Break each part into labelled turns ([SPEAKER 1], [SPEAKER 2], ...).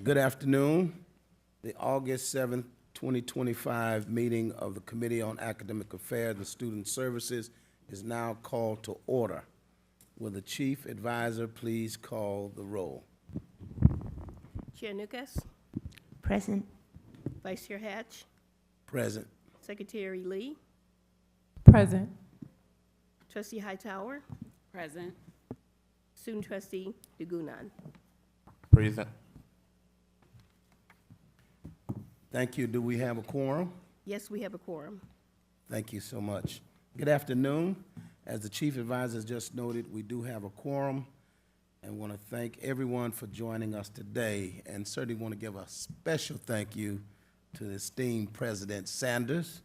[SPEAKER 1] Good afternoon. The August 7th, 2025 meeting of the Committee on Academic Affairs and Student Services is now called to order. Will the Chief Advisor please call the roll?
[SPEAKER 2] Chair Nukas,
[SPEAKER 3] Present.
[SPEAKER 2] Vice Chair Hatch,
[SPEAKER 1] Present.
[SPEAKER 2] Secretary Lee,
[SPEAKER 3] Present.
[SPEAKER 2] Trustee Hightower,
[SPEAKER 4] Present.
[SPEAKER 2] Student Trustee Dugunan.
[SPEAKER 5] Present.
[SPEAKER 1] Thank you. Do we have a quorum?
[SPEAKER 2] Yes, we have a quorum.
[SPEAKER 1] Thank you so much. Good afternoon. As the Chief Advisor has just noted, we do have a quorum, and want to thank everyone for joining us today, and certainly want to give a special thank you to the esteemed President Sanders.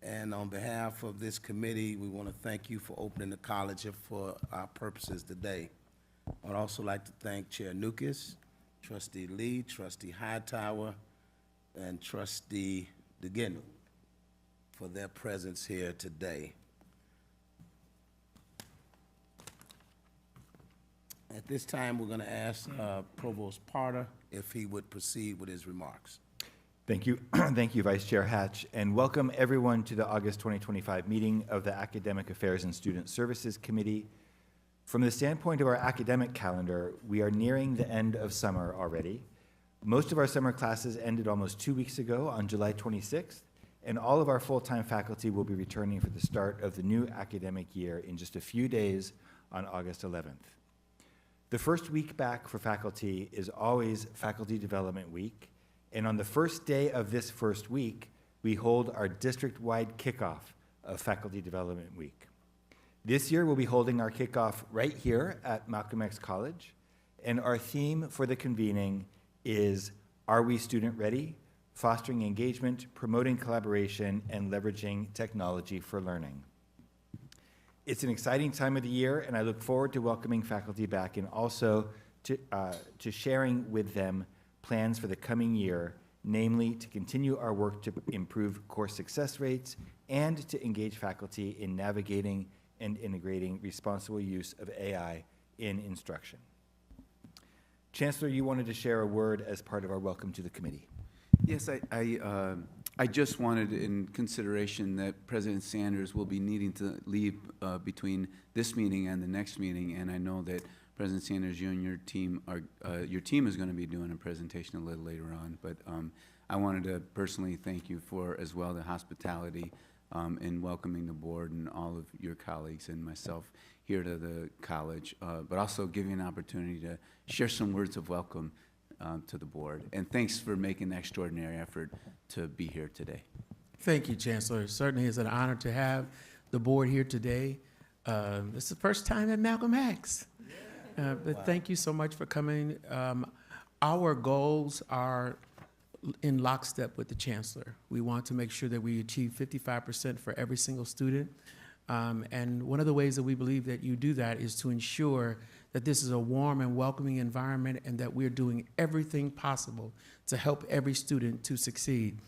[SPEAKER 1] And on behalf of this committee, we want to thank you for opening the college for our purposes today. I'd also like to thank Chair Nukas, Trustee Lee, Trustee Hightower, and Trustee DeGinu for their presence here today. At this time, we're going to ask Provost Parter if he would proceed with his remarks.
[SPEAKER 6] Thank you. Thank you, Vice Chair Hatch, and welcome everyone to the August 2025 meeting of the Academic Affairs and Student Services Committee. From the standpoint of our academic calendar, we are nearing the end of summer already. Most of our summer classes ended almost 2 weeks ago on July 26th, and all of our full-time faculty will be returning for the start of the new academic year in just a few days on August 11th. The first week back for faculty is always Faculty Development Week, and on the first day of this first week, we hold our district-wide kickoff of Faculty Development Week. This year, we'll be holding our kickoff right here at Malcolm X College, and our theme for the convening is Are We Student Ready? Fostering engagement, promoting collaboration, and leveraging technology for learning. It's an exciting time of the year, and I look forward to welcoming faculty back and also to sharing with them plans for the coming year, namely to continue our work to improve course success rates and to engage faculty in navigating and integrating responsible use of AI in instruction. Chancellor, you wanted to share a word as part of our welcome to the committee.
[SPEAKER 5] Yes, I just wanted, in consideration that President Sanders will be needing to leave between this meeting and the next meeting, and I know that President Sanders, you and your team is going to be doing a presentation a little later on, but I wanted to personally thank you for, as well, the hospitality in welcoming the board and all of your colleagues and myself here to the college, but also giving an opportunity to share some words of welcome to the board. And thanks for making an extraordinary effort to be here today.
[SPEAKER 7] Thank you, Chancellor. It certainly is an honor to have the board here today. It's the first time at Malcolm X. But thank you so much for coming. Our goals are in lockstep with the Chancellor. We want to make sure that we achieve 55% for every single student. And one of the ways that we believe that you do that is to ensure that this is a warm and welcoming environment and that we're doing everything possible to help every student to succeed.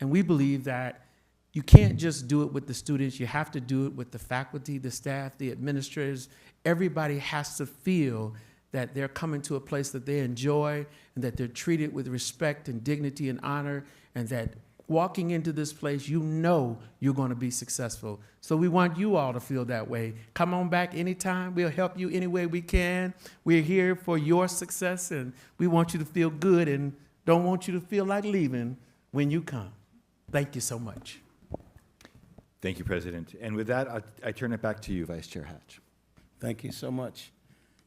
[SPEAKER 7] And we believe that you can't just do it with the students, you have to do it with the faculty, the staff, the administrators. Everybody has to feel that they're coming to a place that they enjoy and that they're treated with respect and dignity and honor, and that walking into this place, you know you're going to be successful. So we want you all to feel that way. Come on back anytime. We'll help you any way we can. We're here for your success, and we want you to feel good and don't want you to feel like leaving when you come. Thank you so much.
[SPEAKER 6] Thank you, President. And with that, I turn it back to you, Vice Chair Hatch.
[SPEAKER 1] Thank you so much.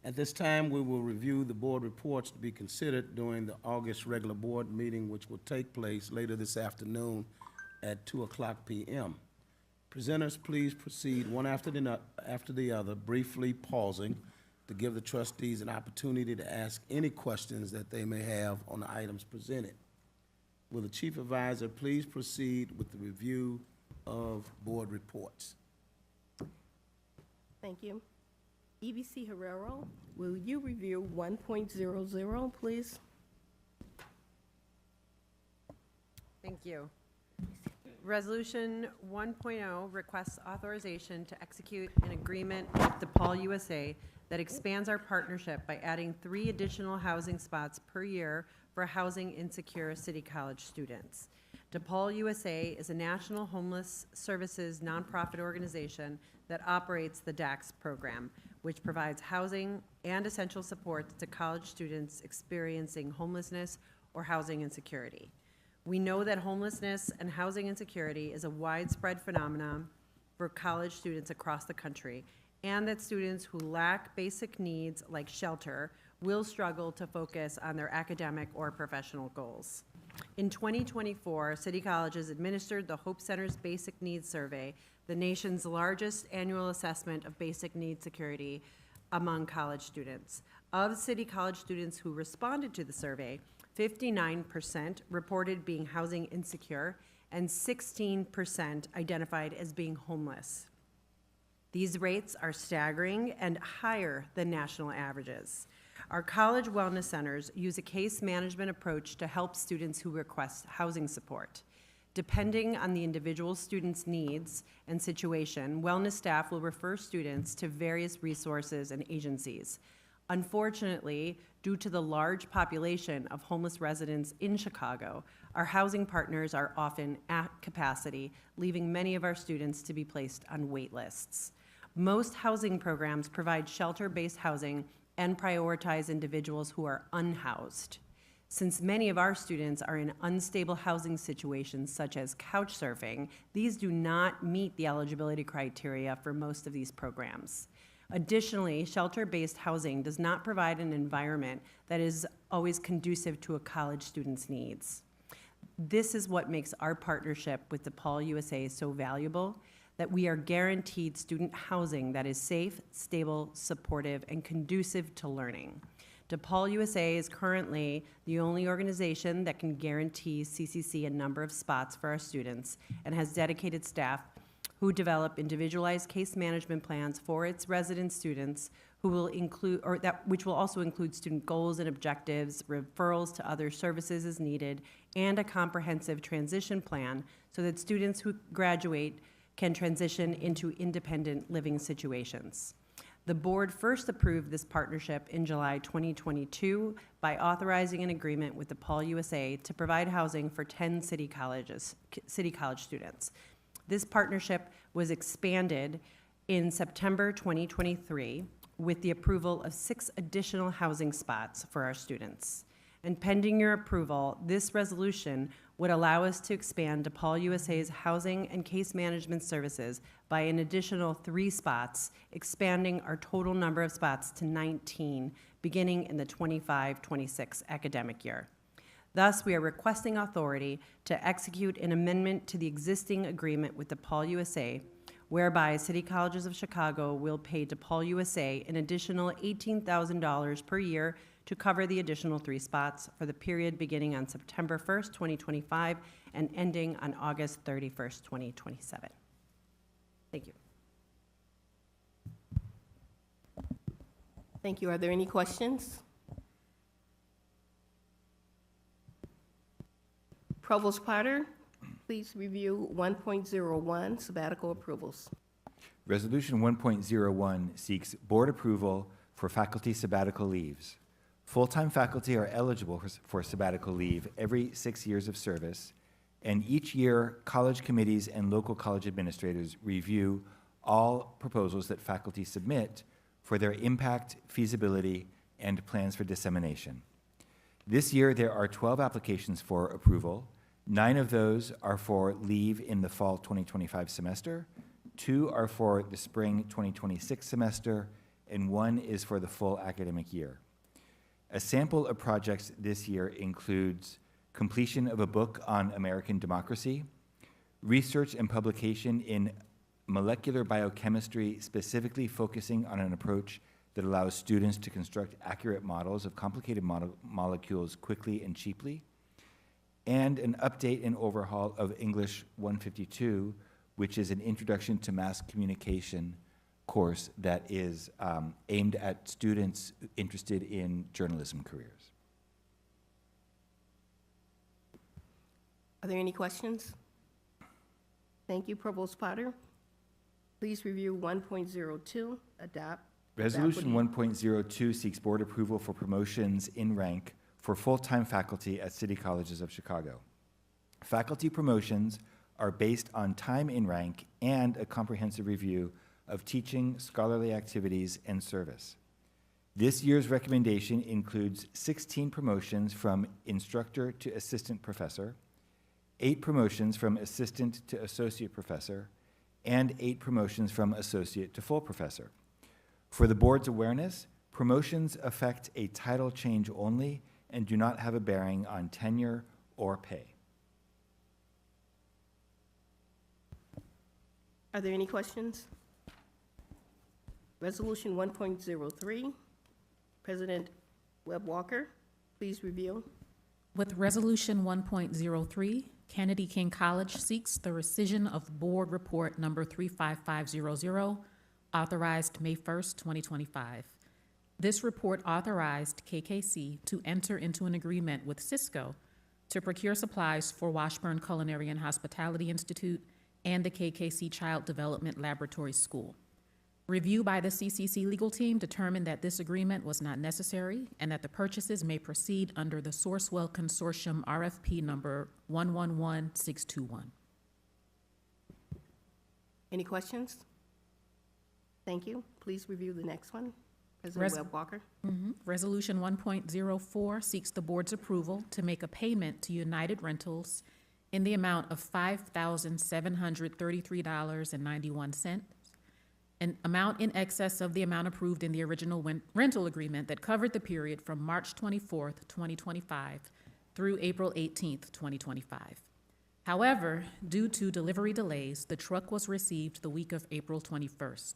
[SPEAKER 1] At this time, we will review the board reports to be considered during the August regular board meeting, which will take place later this afternoon at 2:00 p.m. Presenters, please proceed one after the other, briefly pausing to give the trustees an opportunity to ask any questions that they may have on the items presented. Will the Chief Advisor please proceed with the review of board reports?
[SPEAKER 2] Thank you. EBC Herrero, will you review 1.00, please?
[SPEAKER 4] Thank you. Resolution 1.0 requests authorization to execute an agreement with DePaul USA that expands our partnership by adding 3 additional housing spots per year for housing insecure City College students. DePaul USA is a national homeless services nonprofit organization that operates the DAX program, which provides housing and essential support to college students experiencing homelessness or housing insecurity. We know that homelessness and housing insecurity is a widespread phenomenon for college students across the country, and that students who lack basic needs like shelter will struggle to focus on their academic or professional goals. In 2024, City Colleges administered the Hope Center's Basic Needs Survey, the nation's largest annual assessment of basic need security among college students. Of City College students who responded to the survey, 59% reported being housing insecure, and 16% identified as being homeless. These rates are staggering and higher than national averages. Our college wellness centers use a case management approach to help students who request housing support. Depending on the individual student's needs and situation, wellness staff will refer students to various resources and agencies. Unfortunately, due to the large population of homeless residents in Chicago, our housing partners are often at capacity, leaving many of our students to be placed on wait lists. Most housing programs provide shelter-based housing and prioritize individuals who are unhoused. Since many of our students are in unstable housing situations such as couch surfing, these do not meet the eligibility criteria for most of these programs. Additionally, shelter-based housing does not provide an environment that is always conducive to a college student's needs. This is what makes our partnership with DePaul USA so valuable, that we are guaranteed student housing that is safe, stable, supportive, and conducive to learning. DePaul USA is currently the only organization that can guarantee CCC a number of spots for our students and has dedicated staff who develop individualized case management plans for its resident students who will include, which will also include student goals and objectives, referrals to other services as needed, and a comprehensive transition plan so that students who graduate can transition into independent living situations. The board first approved this partnership in July 2022 by authorizing an agreement with DePaul USA to provide housing for 10 city college students. This partnership was expanded in September 2023 with the approval of 6 additional housing spots for our students. And pending your approval, this resolution would allow us to expand DePaul USA's housing and case management services by an additional 3 spots, expanding our total number of spots to 19, beginning in the 25-26 academic year. Thus, we are requesting authority to execute an amendment to the existing agreement with DePaul USA, whereby City Colleges of Chicago will pay DePaul USA an additional $18,000 per year to cover the additional 3 spots for the period beginning on September 1st, 2025, and ending on August 31st, 2027. Thank you.
[SPEAKER 2] Thank you. Are there any questions? Provost Potter, please review 1.01 sabbatical approvals.
[SPEAKER 6] Resolution 1.01 seeks board approval for faculty sabbatical leaves. Full-time faculty are eligible for sabbatical leave every 6 years of service, and each year, college committees and local college administrators review all proposals that faculty submit for their impact, feasibility, and plans for dissemination. This year, there are 12 applications for approval. 9 of those are for leave in the fall 2025 semester, 2 are for the spring 2026 semester, and 1 is for the full academic year. A sample of projects this year includes completion of a book on American democracy, research and publication in molecular biochemistry, specifically focusing on an approach that allows students to construct accurate models of complicated molecules quickly and cheaply, and an update and overhaul of English 152, which is an introduction to mass communication course that is aimed at students interested in journalism careers.
[SPEAKER 2] Are there any questions? Thank you, Provost Potter. Please review 1.02, adopt
[SPEAKER 6] Resolution 1.02 seeks board approval for promotions in rank for full-time faculty at City Colleges of Chicago. Faculty promotions are based on time in rank and a comprehensive review of teaching, scholarly activities, and service. This year's recommendation includes 16 promotions from instructor to assistant professor, 8 promotions from assistant to associate professor, and 8 promotions from associate to full professor. For the board's awareness, promotions affect a title change only and do not have a bearing on tenure or pay.
[SPEAKER 2] Are there any questions? Resolution 1.03, President Webb Walker, please review.
[SPEAKER 8] With Resolution 1.03, Kennedy King College seeks the rescission of Board Report Number 35500, authorized May 1st, 2025. This report authorized KKC to enter into an agreement with Cisco to procure supplies for Washburn Culinary and Hospitality Institute and the KKC Child Development Laboratory School. Review by the CCC legal team determined that this agreement was not necessary and that the purchases may proceed under the Sourcewell Consortium RFP number 111621.
[SPEAKER 2] Any questions? Thank you. Please review the next one. President Webb Walker.
[SPEAKER 8] Resolution 1.04 seeks the board's approval to make a payment to United Rentals in the amount of $5,733.91, an amount in excess of the amount approved in the original rental agreement that covered the period from March 24th, 2025 through April 18th, 2025. However, due to delivery delays, the truck was received the week of April 21st.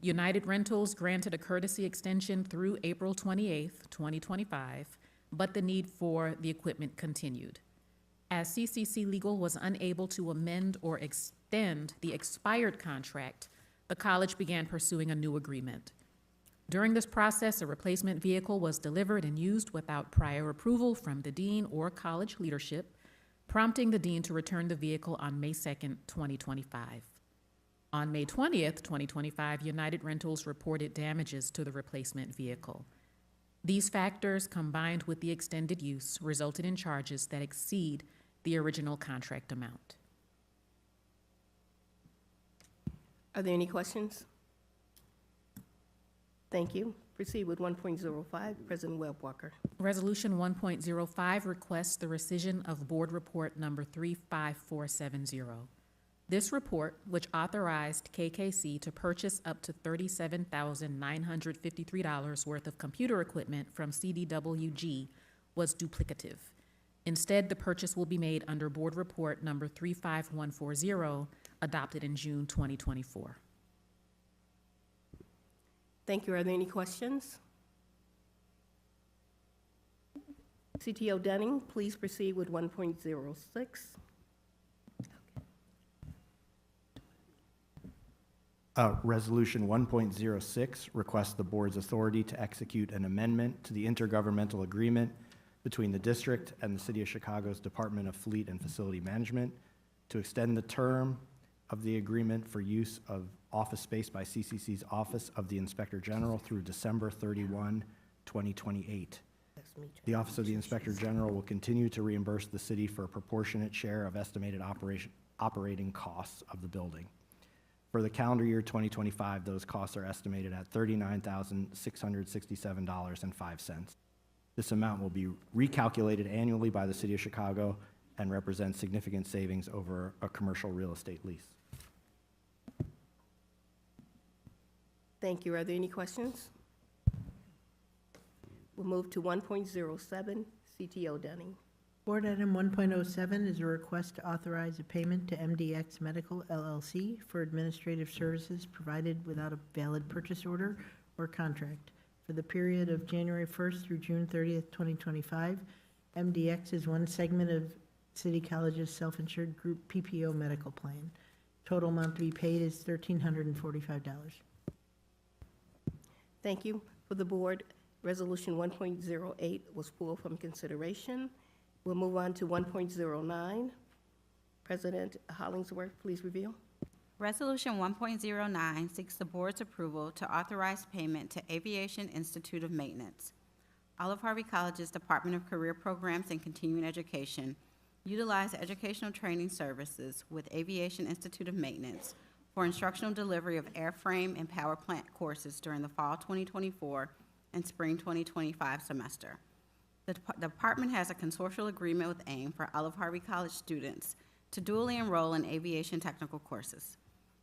[SPEAKER 8] United Rentals granted a courtesy extension through April 28th, 2025, but the need for the equipment continued. As CCC Legal was unable to amend or extend the expired contract, the college began pursuing a new agreement. During this process, a replacement vehicle was delivered and used without prior approval from the dean or college leadership, prompting the dean to return the vehicle on May 2nd, 2025. On May 20th, 2025, United Rentals reported damages to the replacement vehicle. These factors, combined with the extended use, resulted in charges that exceed the original contract amount.
[SPEAKER 2] Are there any questions? Thank you. Proceed with 1.05, President Webb Walker.
[SPEAKER 8] Resolution 1.05 requests the rescission of Board Report Number 35470. This report, which authorized KKC to purchase up to $37,953 worth of computer equipment from CDWG, was duplicative. Instead, the purchase will be made under Board Report Number 35140, adopted in June 2024.
[SPEAKER 2] Thank you. Are there any questions? CTO Dunning, please proceed with 1.06.
[SPEAKER 9] Resolution 1.06 requests the board's authority to execute an amendment to the intergovernmental agreement between the district and the City of Chicago's Department of Fleet and Facility Management to extend the term of the agreement for use of office space by CCC's Office of the Inspector General through December 31, 2028. The Office of the Inspector General will continue to reimburse the city for a proportionate share of estimated operating costs of the building. For the calendar year 2025, those costs are estimated at $39,667.05. This amount will be recalculated annually by the City of Chicago and represents significant savings over a commercial real estate lease.
[SPEAKER 2] Thank you. Are there any questions? We'll move to 1.07, CTO Dunning.
[SPEAKER 10] Board item 1.07 is a request to authorize a payment to MDX Medical LLC for administrative services provided without a valid purchase order or contract. For the period of January 1st through June 30th, 2025, MDX is one segment of City College's self-insured group PPO medical plan. Total amount to be paid is $1,345.
[SPEAKER 2] Thank you. For the board, Resolution 1.08 was pulled from consideration. We'll move on to 1.09. President Hollingsworth, please review.
[SPEAKER 11] Resolution 1.09 seeks the board's approval to authorize payment to Aviation Institute of Maintenance. Olive Harvey College's Department of Career Programs and Continuing Education utilize educational training services with Aviation Institute of Maintenance for instructional delivery of airframe and power plant courses during the fall 2024 and spring 2025 semester. The department has a consortial agreement with AIM for Olive Harvey College students to dually enroll in aviation technical courses.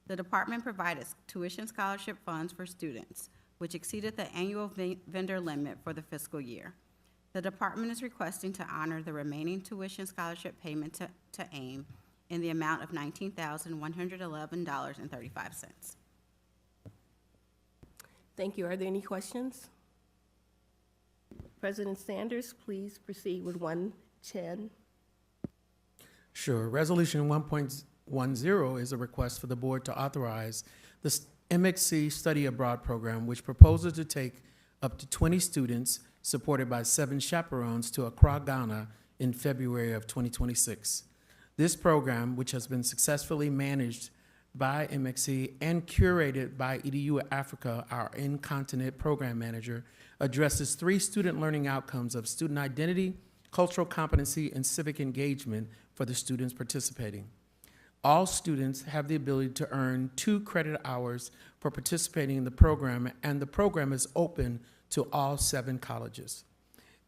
[SPEAKER 11] The department provided tuition scholarship funds for students, which exceeded the annual vendor limit for the fiscal year. The department is requesting to honor the remaining tuition scholarship payment to AIM in the amount of $19,111.35.
[SPEAKER 2] Thank you. Are there any questions? President Sanders, please proceed with 110.
[SPEAKER 7] Sure. Resolution 1.10 is a request for the board to authorize the MXC Study Abroad program, which proposes to take up to 20 students supported by 7 chaperones to Accra, Ghana in February of 2026. This program, which has been successfully managed by MXC and curated by EDU Africa, our in-continent program manager, addresses 3 student learning outcomes of student identity, cultural competency, and civic engagement for the students participating. All students have the ability to earn 2 credit hours for participating in the program, and the program is open to all 7 colleges.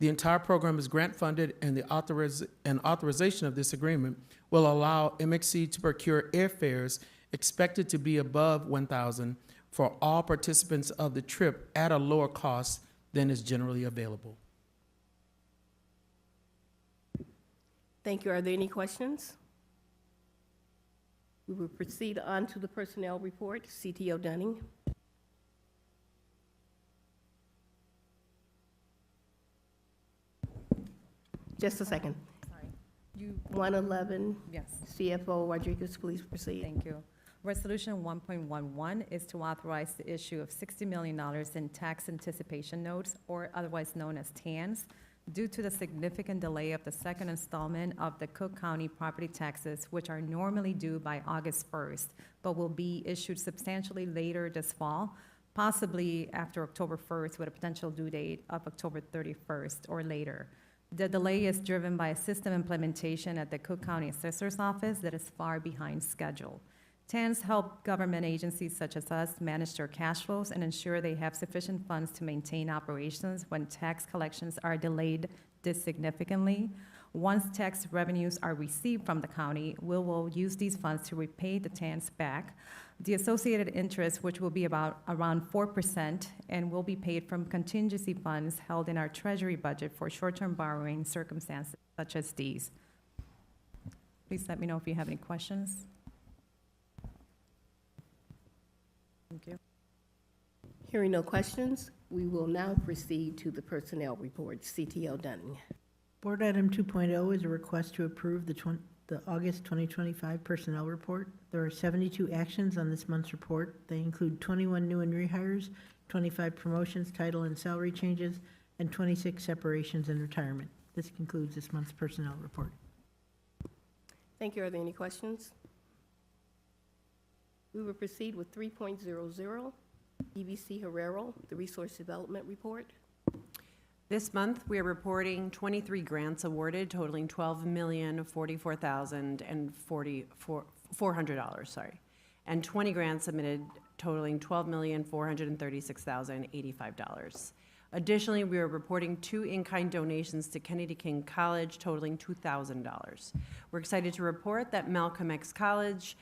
[SPEAKER 7] The entire program is grant-funded, and the authorization of this agreement will allow MXC to procure airfares expected to be above $1,000 for all participants of the trip at a lower cost than is generally available.
[SPEAKER 2] Thank you. Are there any questions? We will proceed on to the personnel report. CTO Dunning. Just a second.
[SPEAKER 12] Sorry.
[SPEAKER 2] 111,
[SPEAKER 12] Yes,
[SPEAKER 2] CFO Rodriguez, please proceed.
[SPEAKER 12] thank you. Resolution 1.11 is to authorize the issue of $60 million in tax anticipation notes, or otherwise known as TANs, due to the significant delay of the second installment of the Cook County property taxes, which are normally due by August 1st, but will be issued substantially later this fall, possibly after October 1st, with a potential due date of October 31st or later. The delay is driven by a system implementation at the Cook County Assessor's Office that is far behind schedule. TANs help government agencies such as us manage their cash flows and ensure they have sufficient funds to maintain operations when tax collections are delayed this significantly. Once tax revenues are received from the county, we will use these funds to repay the TANs back. The associated interest, which will be around 4%, and will be paid from contingency funds held in our treasury budget for short-term borrowing circumstances such as these. Please let me know if you have any questions. Thank you.
[SPEAKER 2] Hearing no questions, we will now proceed to the personnel report. CTO Dunning.
[SPEAKER 10] Board Item 2.0 is a request to approve the August 2025 personnel report. There are 72 actions on this month's report. They include 21 new and rehires, 25 promotions, title and salary changes, and 26 separations and retirement. This concludes this month's personnel report.
[SPEAKER 2] Thank you. Are there any questions? We will proceed with 3.00, EBC Herrero, the Resource Development Report.
[SPEAKER 4] This month, we are reporting 23 grants awarded totaling $12,044,400, and 20 grants submitted totaling $12,436,085. Additionally, we are reporting 2 in-kind donations to Kennedy King College totaling $2,000. We're excited to report that Malcolm X College,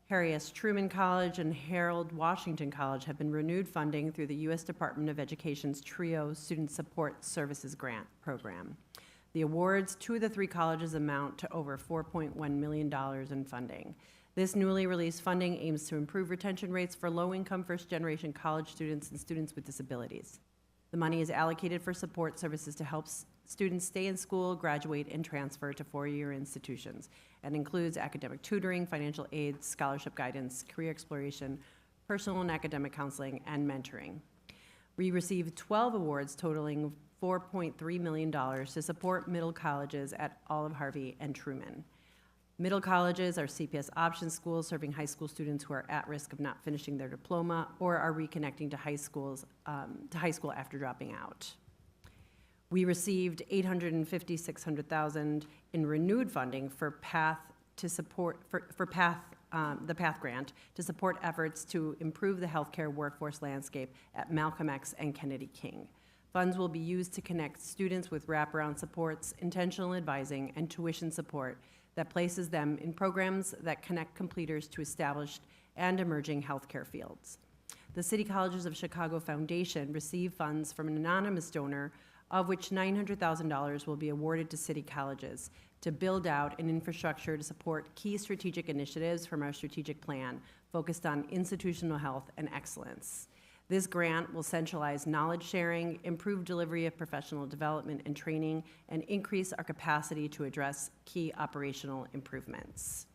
[SPEAKER 4] Harry S. Truman College, and Harold Washington College have been renewed funding through the U.S. Department of Education's TRIO Student Support Services Grant Program. The awards to the 3 colleges amount to over $4.1 million in funding. This newly released funding aims to improve retention rates for low-income first-generation college students and students with disabilities. The money is allocated for support services to help students stay in school, graduate, and transfer to 4-year institutions, and includes academic tutoring, financial aid, scholarship guidance, career exploration, personal and academic counseling, and mentoring. We received 12 awards totaling $4.3 million to support middle colleges at Olive Harvey and Truman. Middle colleges are CPS option schools serving high school students who are at risk of not finishing their diploma or are reconnecting to high school after dropping out. We received $850,000, $600,000 in renewed funding for PATH to support, for PATH, the PATH grant, to support efforts to improve the healthcare workforce landscape at Malcolm X and Kennedy King. Funds will be used to connect students with wraparound supports, intentional advising, and tuition support that places them in programs that connect completers to established and emerging healthcare fields. The City Colleges of Chicago Foundation received funds from an anonymous donor, of which $900,000 will be awarded to city colleges to build out an infrastructure to support key strategic initiatives from our strategic plan focused on institutional health and excellence. This grant will centralize knowledge sharing, improve delivery of professional development and training, and increase our capacity to address key operational improvements.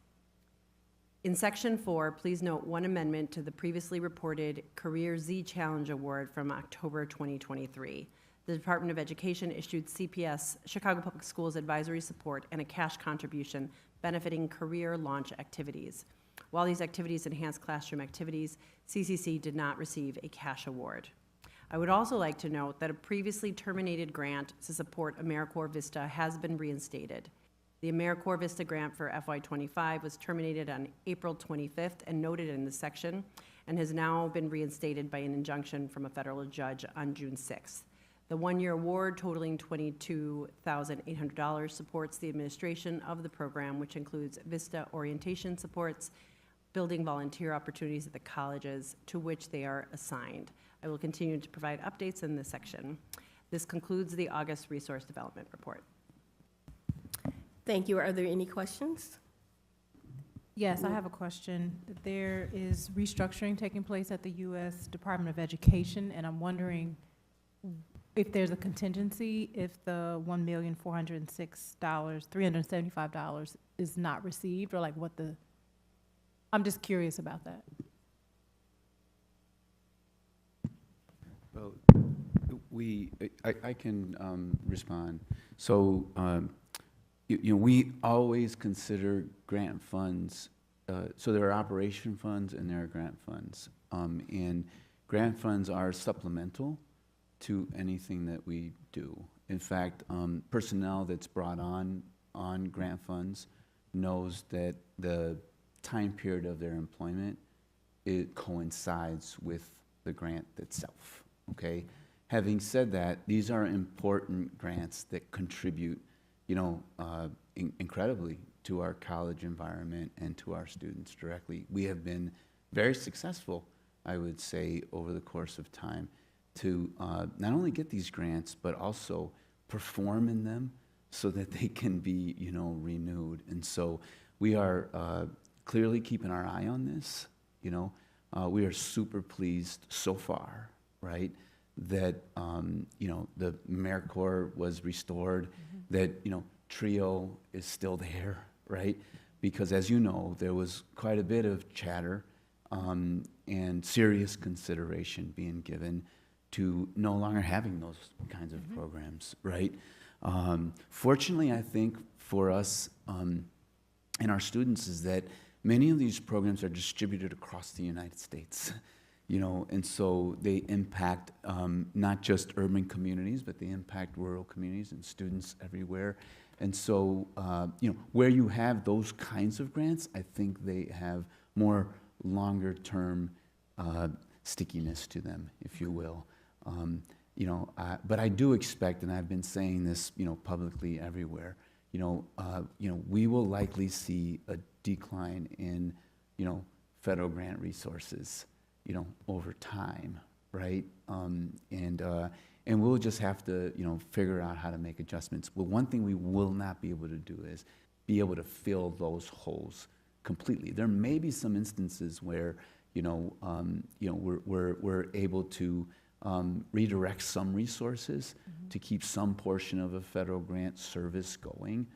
[SPEAKER 4] In Section 4, please note one amendment to the previously reported Career Z Challenge Award from October 2023. The Department of Education issued CPS, Chicago Public Schools advisory support, and a cash contribution benefiting career launch activities. While these activities enhance classroom activities, CCC did not receive a cash award. I would also like to note that a previously terminated grant to support AmeriCorps Vista has been reinstated. The AmeriCorps Vista grant for FY25 was terminated on April 25th and noted in this section, and has now been reinstated by an injunction from a federal judge on June 6th. The one-year award totaling $22,800 supports the administration of the program, which includes Vista orientation supports, building volunteer opportunities at the colleges to which they are assigned. I will continue to provide updates in this section. This concludes the August Resource Development Report.
[SPEAKER 2] Thank you. Are there any questions?
[SPEAKER 3] Yes, I have a question. There is restructuring taking place at the U.S. Department of Education, and I'm wondering if there's a contingency if the $1,406,375 is not received, or like what the, I'm just curious about that.
[SPEAKER 5] Well, I can respond. So, you know, we always consider grant funds, so there are operation funds and there are grant funds. And grant funds are supplemental to anything that we do. In fact, personnel that's brought on grant funds knows that the time period of their employment, it coincides with the grant itself, okay? Having said that, these are important grants that contribute, you know, incredibly to our college environment and to our students directly. We have been very successful, I would say, over the course of time to not only get these grants, but also perform in them so that they can be, you know, renewed. And so we are clearly keeping our eye on this, you know. We are super pleased so far, right, that, you know, the AmeriCorps was restored, that, you know, TRIO is still there, right? Because as you know, there was quite a bit of chatter and serious consideration being given to no longer having those kinds of programs, right? Fortunately, I think for us and our students is that many of these programs are distributed across the United States, you know, and so they impact not just urban communities, but they impact rural communities and students everywhere. And so, you know, where you have those kinds of grants, I think they have more longer-term stickiness to them, if you will. You know, but I do expect, and I've been saying this, you know, publicly everywhere, you know, we will likely see a decline in, you know, federal grant resources, you know, over time, right? And we'll just have to, you know, figure out how to make adjustments. Well, one thing we will not be able to do is be able to fill those holes completely. There may be some instances where, you know, we're able to redirect some resources to keep some portion of a federal grant service going,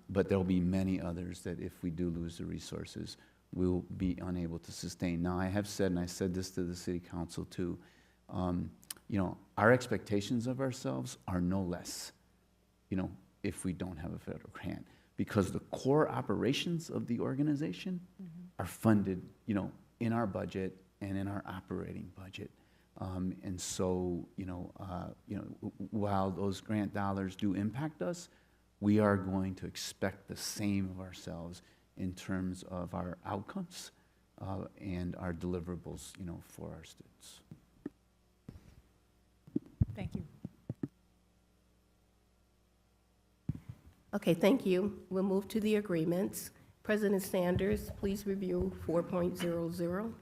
[SPEAKER 5] but there'll be many others that if we do lose the resources, we'll be unable to sustain. Now, I have said, and I said this to the City Council too, you know, our expectations of ourselves are no less, you know, if we don't have a federal grant. because the core operations of the organization are funded, you know, in our budget and in our operating budget. And so, while those grant dollars do impact us, we are going to expect the same of ourselves in terms of our outcomes and our deliverables, you know, for our students.
[SPEAKER 3] Thank you.
[SPEAKER 2] Okay, thank you. We'll move to the agreements. President Sanders, please review 4.00.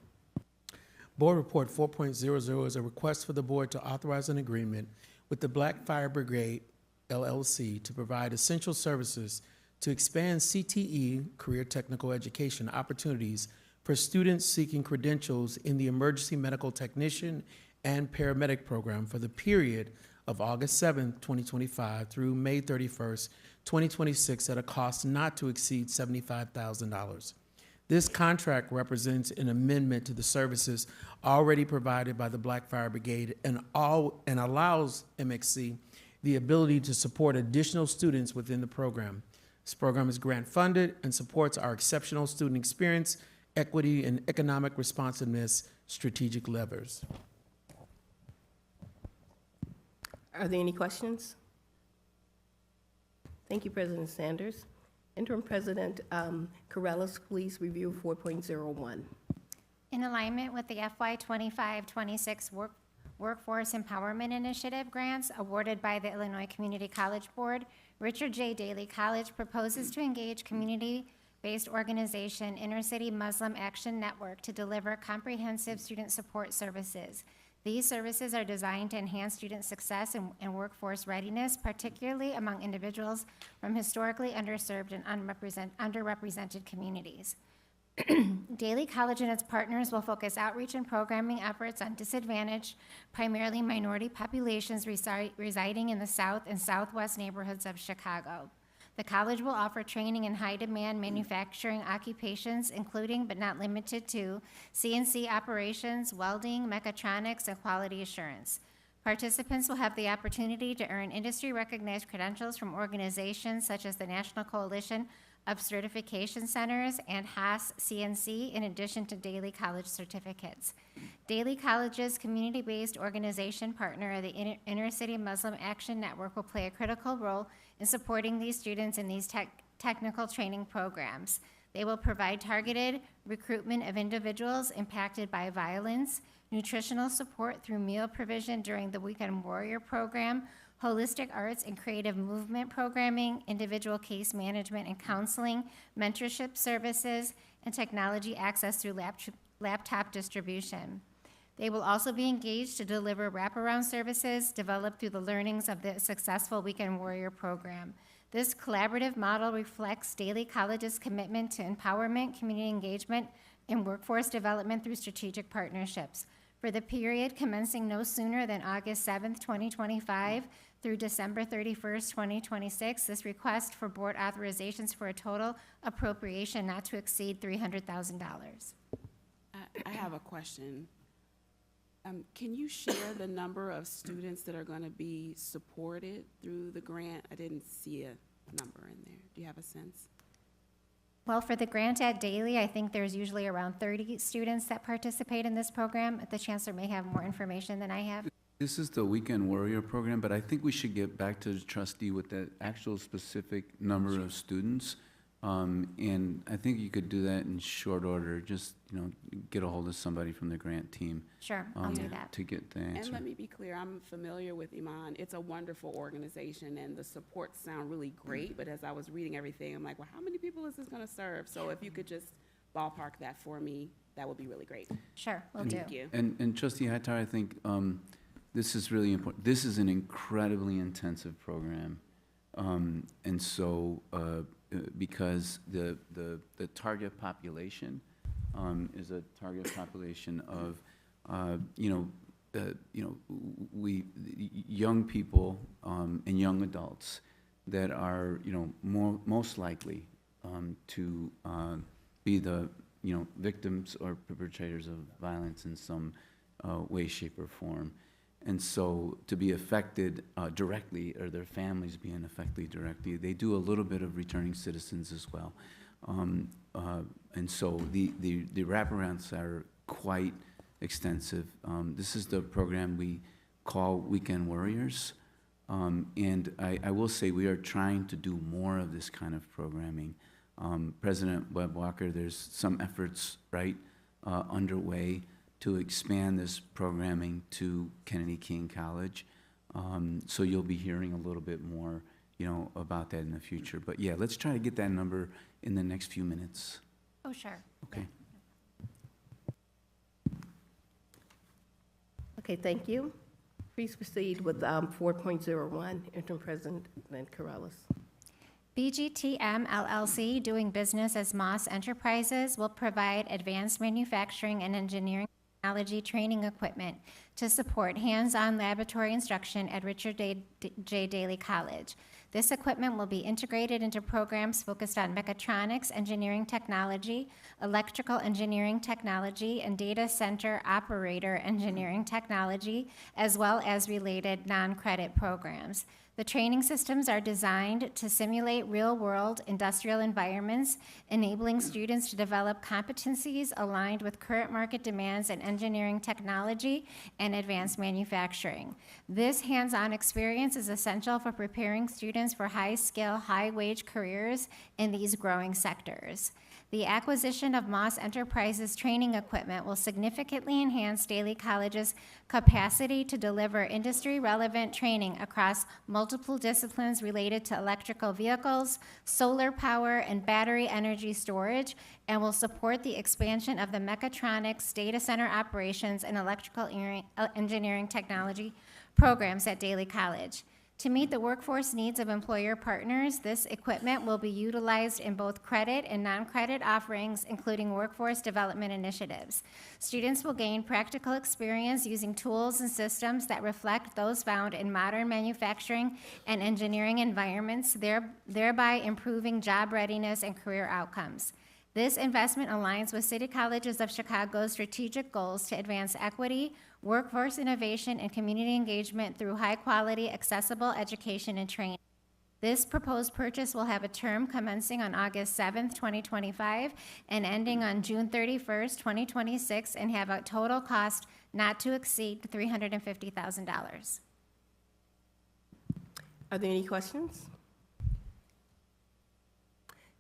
[SPEAKER 7] Board Report 4.00 is a request for the board to authorize an agreement with the Black Fire Brigade, LLC, to provide essential services to expand CTE, Career Technical Education, opportunities for students seeking credentials in the Emergency Medical Technician and Paramedic Program for the period of August 7th, 2025 through May 31st, 2026 at a cost not to exceed $75,000. This contract represents an amendment to the services already provided by the Black Fire Brigade and allows MXC the ability to support additional students within the program. This program is grant-funded and supports our exceptional student experience, equity, and economic responsiveness strategic levers.
[SPEAKER 2] Are there any questions? Thank you, President Sanders. Interim President Corrales, please review 4.01.
[SPEAKER 13] In alignment with the FY 25-26 Workforce Empowerment Initiative grants awarded by the Illinois Community College Board, Richard J. Daley College proposes to engage community-based organization Inner-City Muslim Action Network to deliver comprehensive student support services. These services are designed to enhance student success and workforce readiness, particularly among individuals from historically underserved and underrepresented communities. Daley College and its partners will focus outreach and programming efforts on disadvantaged, primarily minority populations residing in the south and southwest neighborhoods of Chicago. The college will offer training in high-demand manufacturing occupations, including but not limited to CNC operations, welding, mechatronics, and quality assurance. Participants will have the opportunity to earn industry-recognized credentials from organizations such as the National Coalition of Certification Centers and Haas CNC, in addition to Daley College certificates. Daley College's community-based organization partner, the Inner-City Muslim Action Network, will play a critical role in supporting these students in these technical training programs. They will provide targeted recruitment of individuals impacted by violence, nutritional support through meal provision during the Weekend Warrior program, holistic arts and creative movement programming, individual case management and counseling, mentorship services, and technology access through laptop distribution. They will also be engaged to deliver wraparound services developed through the learnings of the successful Weekend Warrior program. This collaborative model reflects Daley College's commitment to empowerment, community engagement, and workforce development through strategic partnerships. For the period commencing no sooner than August 7th, 2025 through December 31st, 2026, this request for board authorizations for a total appropriation not to exceed $300,000.
[SPEAKER 14] I have a question. Can you share the number of students that are going to be supported through the grant? I didn't see a number in there. Do you have a sense?
[SPEAKER 13] Well, for the grant at Daley, I think there's usually around 30 students that participate in this program. The chancellor may have more information than I have.
[SPEAKER 5] This is the Weekend Warrior program, but I think we should get back to the trustee with the actual specific number of students. And I think you could do that in short order, just, get a hold of somebody from the grant team.
[SPEAKER 13] Sure, I'll do that.
[SPEAKER 5] To get the answer.
[SPEAKER 14] And let me be clear, I'm familiar with Iman. It's a wonderful organization, and the supports sound really great, but as I was reading everything, I'm like, well, how many people is this going to serve? So if you could just ballpark that for me, that would be really great.
[SPEAKER 13] Sure, will do.
[SPEAKER 14] Thank you.
[SPEAKER 5] And Trustee Hightower, I think this is really important. This is an incredibly intensive program. And so, because the target population is a target population of, young people and young adults that are, most likely to be the, victims or perpetrators of violence in some way, shape, or form. And so to be affected directly, or their families being affected directly, they do a little bit of returning citizens as well. And so the wraparounds are quite extensive. This is the program we call Weekend Warriors. And I will say we are trying to do more of this kind of programming. President Webb Walker, there's some efforts, right, underway to expand this programming to Kennedy King College. So you'll be hearing a little bit more, about that in the future. But yeah, let's try to get that number in the next few minutes.
[SPEAKER 13] Oh, sure.
[SPEAKER 5] Okay.
[SPEAKER 2] Okay, thank you. Please proceed with 4.01, Interim President Corrales.
[SPEAKER 13] BGTM LLC, doing business as Moss Enterprises, will provide advanced manufacturing and engineering technology training equipment to support hands-on laboratory instruction at Richard J. Daley College. This equipment will be integrated into programs focused on mechatronics, engineering technology, electrical engineering technology, and data center operator engineering technology, as well as related non-credit programs. The training systems are designed to simulate real-world industrial environments, enabling students to develop competencies aligned with current market demands in engineering technology and advanced manufacturing. This hands-on experience is essential for preparing students for high-skill, high-wage careers in these growing sectors. The acquisition of Moss Enterprises training equipment will significantly enhance Daley College's capacity to deliver industry-relevant training across multiple disciplines related to electrical vehicles, solar power, and battery energy storage, and will support the expansion of the mechatronics, data center operations, and electrical engineering technology programs at Daley College. To meet the workforce needs of employer partners, this equipment will be utilized in both credit and non-credit offerings, including workforce development initiatives. Students will gain practical experience using tools and systems that reflect those found in modern manufacturing and engineering environments, thereby improving job readiness and career outcomes. This investment aligns with City Colleges of Chicago's strategic goals to advance equity, workforce innovation, and community engagement through high-quality, accessible education and training. This proposed purchase will have a term commencing on August 7th, 2025, and ending on June 31st, 2026, and have a total cost not to exceed $350,000.
[SPEAKER 2] Are there any questions?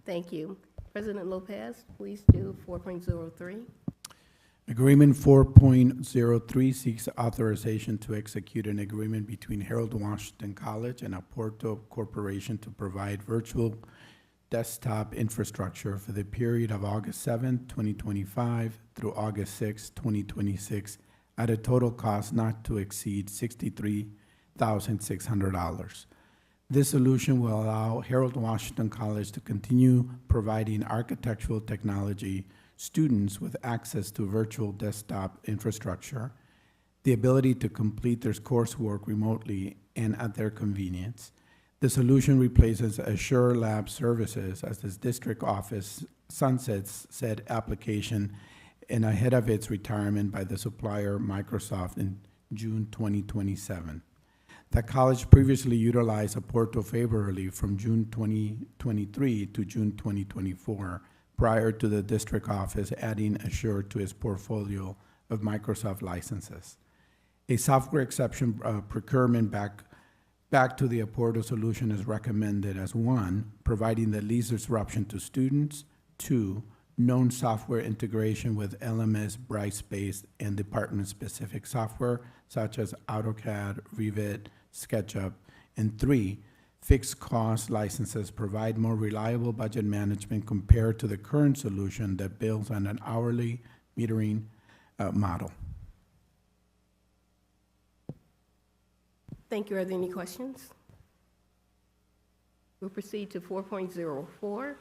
[SPEAKER 2] Thank you. President Lopez, please do 4.03.
[SPEAKER 7] Agreement 4.03 seeks authorization to execute an agreement between Harold Washington College and Aporto Corporation to provide virtual desktop infrastructure for the period of August 7, 2025 through August 6, 2026 at a total cost not to exceed $63,600. This solution will allow Harold Washington College to continue providing architectural technology students with access to virtual desktop infrastructure, the ability to complete their coursework remotely and at their convenience. The solution replaces Assure Lab Services as the district office sunsets said application and ahead of its retirement by the supplier Microsoft in June 2027. The college previously utilized Aporto favorably from June 2023 to June 2024, prior to the district office adding Assure to its portfolio of Microsoft licenses. A software exception procurement back to the Aporto solution is recommended as 1, providing the least disruption to students, 2, known software integration with LMS, Brightspace, and department-specific software such as AutoCAD, Revit, SketchUp, and 3, fixed cost licenses provide more reliable budget management compared to the current solution that builds on an hourly metering model.
[SPEAKER 2] Thank you. Are there any questions? We'll proceed to 4.04.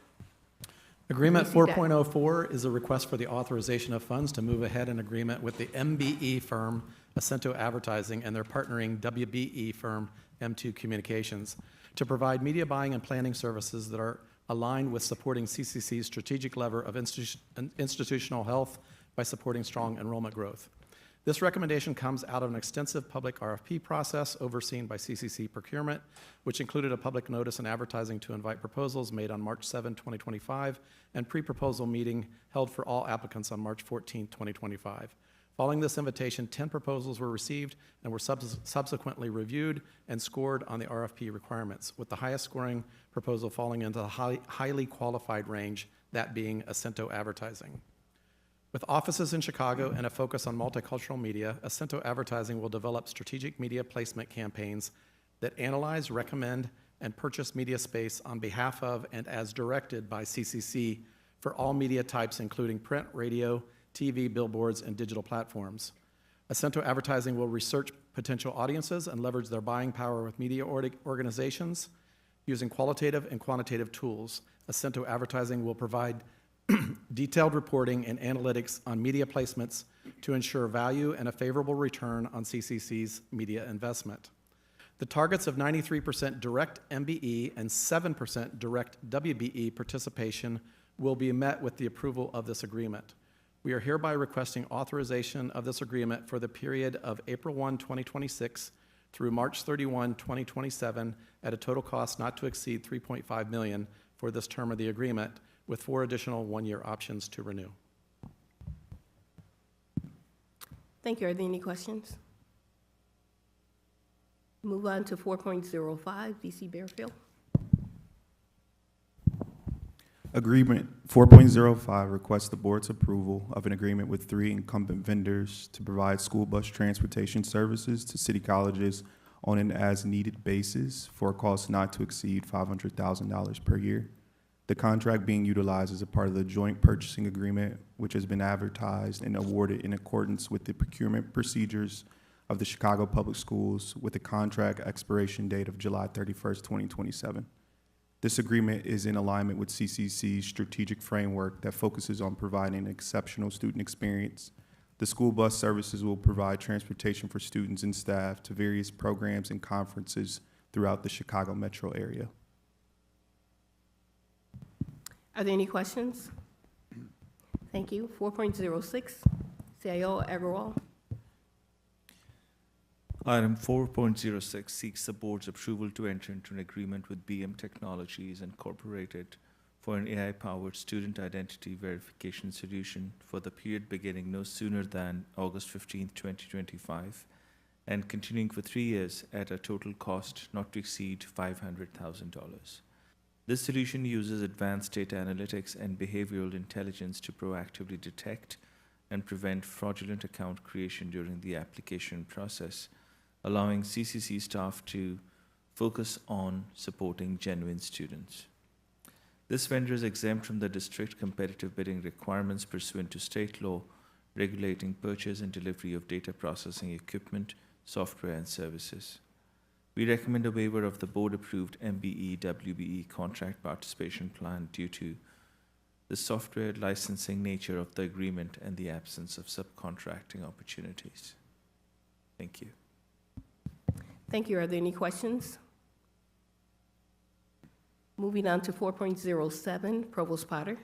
[SPEAKER 15] Agreement
[SPEAKER 2] Lucy Dack.
[SPEAKER 15] 4.04 is a request for the authorization of funds to move ahead in agreement with the MBE firm, Acento Advertising, and their partnering WBE firm, M2 Communications, to provide media buying and planning services that are aligned with supporting CCC's strategic lever of institutional health by supporting strong enrollment growth. This recommendation comes out of an extensive public RFP process overseen by CCC Procurement, which included a public notice and advertising to invite proposals made on March 7, 2025, and pre-proposal meeting held for all applicants on March 14, 2025. Following this invitation, 10 proposals were received and were subsequently reviewed and scored on the RFP requirements, with the highest scoring proposal falling into the highly qualified range, that being Acento Advertising. With offices in Chicago and a focus on multicultural media, Acento Advertising will develop strategic media placement campaigns that analyze, recommend, and purchase media space on behalf of and as directed by CCC for all media types, including print, radio, TV, billboards, and digital platforms. Acento Advertising will research potential audiences and leverage their buying power with media organizations. Using qualitative and quantitative tools, Acento Advertising will provide detailed reporting and analytics on media placements to ensure value and a favorable return on CCC's media investment. The targets of 93% direct MBE and 7% direct WBE participation will be met with the approval of this agreement. We are hereby requesting authorization of this agreement for the period of April 1, 2026 through March 31, 2027 at a total cost not to exceed $3.5 million for this term of the agreement, with 4 additional one-year options to renew.
[SPEAKER 2] Thank you. Are there any questions? Move on to 4.05, VC Bearfield.
[SPEAKER 16] Agreement 4.05 requests the board's approval of an agreement with 3 incumbent vendors to provide school bus transportation services to city colleges on an as-needed basis for a cost not to exceed $500,000 per year. The contract being utilized is a part of the joint purchasing agreement, which has been advertised and awarded in accordance with the procurement procedures of the Chicago Public Schools with a contract expiration date of July 31st, 2027. This agreement is in alignment with CCC's strategic framework that focuses on providing an exceptional student experience. The school bus services will provide transportation for students and staff to various programs and conferences throughout the Chicago metro area.
[SPEAKER 2] Are there any questions? Thank you. 4.06, CIO Agarwal.
[SPEAKER 17] Item 4.06 seeks the board's approval to enter into an agreement with BM Technologies Incorporated for an AI-powered student identity verification solution for the period beginning no sooner than August 15, 2025, and continuing for 3 years at a total cost not to exceed $500,000. This solution uses advanced data analytics and behavioral intelligence to proactively detect and prevent fraudulent account creation during the application process, allowing CCC staff to focus on supporting genuine students. This vendor is exempt from the district competitive bidding requirements pursuant to state law regulating purchase and delivery of data processing equipment, software, and services. We recommend a waiver of the board-approved MBE-WBE contract participation plan due to the software licensing nature of the agreement and the absence of subcontracting opportunities. Thank you.
[SPEAKER 2] Thank you. Are there any questions? Moving on to 4.07, Provost Potter.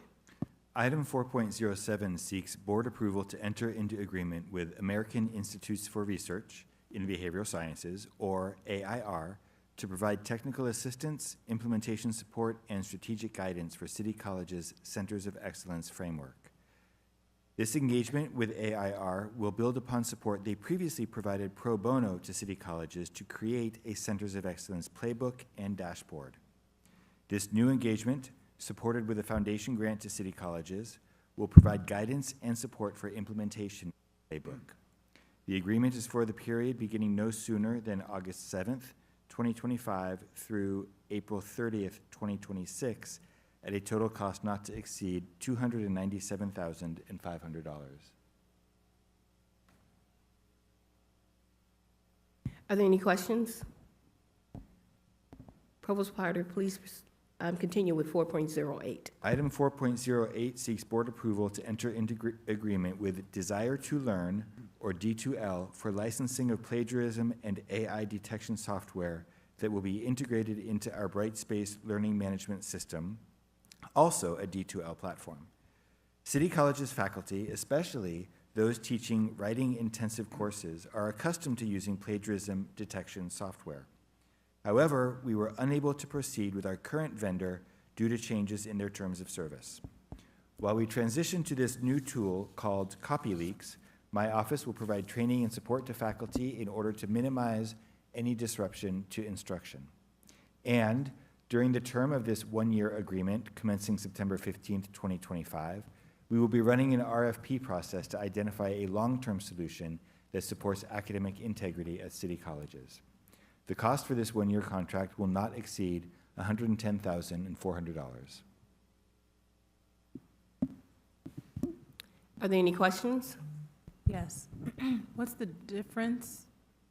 [SPEAKER 6] Item 4.07 seeks board approval to enter into agreement with American Institutes for Research in Behavioral Sciences, or AIR, to provide technical assistance, implementation support, and strategic guidance for City College's Centers of Excellence framework. This engagement with AIR will build upon support they previously provided pro bono to City Colleges to create a Centers of Excellence playbook and dashboard. This new engagement, supported with a foundation grant to City Colleges, will provide guidance and support for implementation of the playbook. The agreement is for the period beginning no sooner than August 7th, 2025 through April 30th, 2026, at a total cost not to exceed $297,500.
[SPEAKER 2] Are there any questions? Provost Potter, please continue with 4.08.
[SPEAKER 6] Item 4.08 seeks board approval to enter into agreement with Desire to Learn, or D2L, for licensing of plagiarism and AI detection software that will be integrated into our Brightspace learning management system, also a D2L platform. City Colleges faculty, especially those teaching writing-intensive courses are accustomed to using plagiarism detection software. However, we were unable to proceed with our current vendor due to changes in their terms of service. While we transition to this new tool called CopyLeaks, my office will provide training and support to faculty in order to minimize any disruption to instruction. And during the term of this one-year agreement, commencing September 15th, 2025, we will be running an RFP process to identify a long-term solution that supports academic integrity at city colleges. The cost for this one-year contract will not exceed $110,400.
[SPEAKER 2] Are there any questions?
[SPEAKER 3] Yes. What's the difference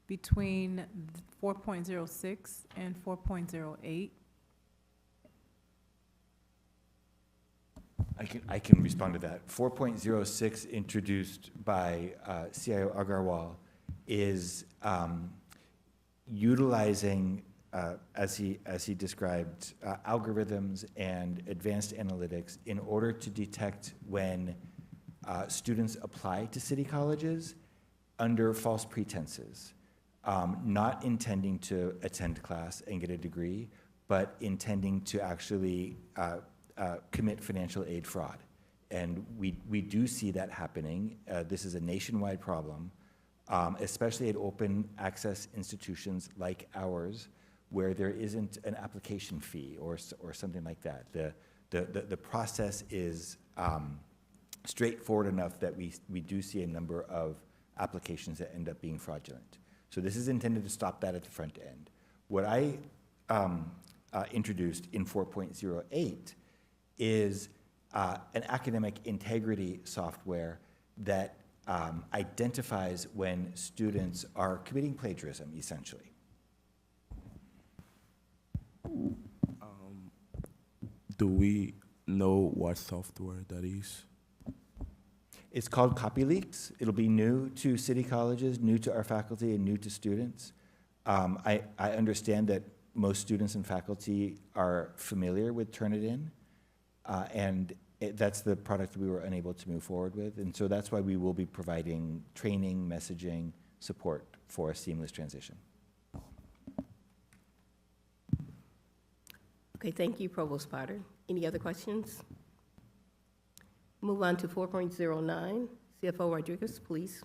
[SPEAKER 3] between 4.06 and 4.08?
[SPEAKER 6] I can respond to that. 4.06, introduced by CIO Agarwal, is utilizing, as he described, algorithms and advanced analytics in order to detect when students apply to city colleges under false pretenses, not intending to attend class and get a degree, but intending to actually commit financial aid fraud. And we do see that happening. This is a nationwide problem, especially at open access institutions like ours, where there isn't an application fee or something like that. The process is straightforward enough that we do see a number of applications that end up being fraudulent. So this is intended to stop that at the front end. What I introduced in 4.08 is an academic integrity software that identifies when students are committing plagiarism, essentially.
[SPEAKER 16] Do we know what software that is?
[SPEAKER 6] It's called CopyLeaks. It'll be new to city colleges, new to our faculty, and new to students. I understand that most students and faculty are familiar with Turnitin, and that's the product we were unable to move forward with. And so that's why we will be providing training, messaging, support for a seamless transition.
[SPEAKER 2] Okay, thank you, Provost Potter. Any other questions? Move on to 4.09. CFO Rodriguez, please.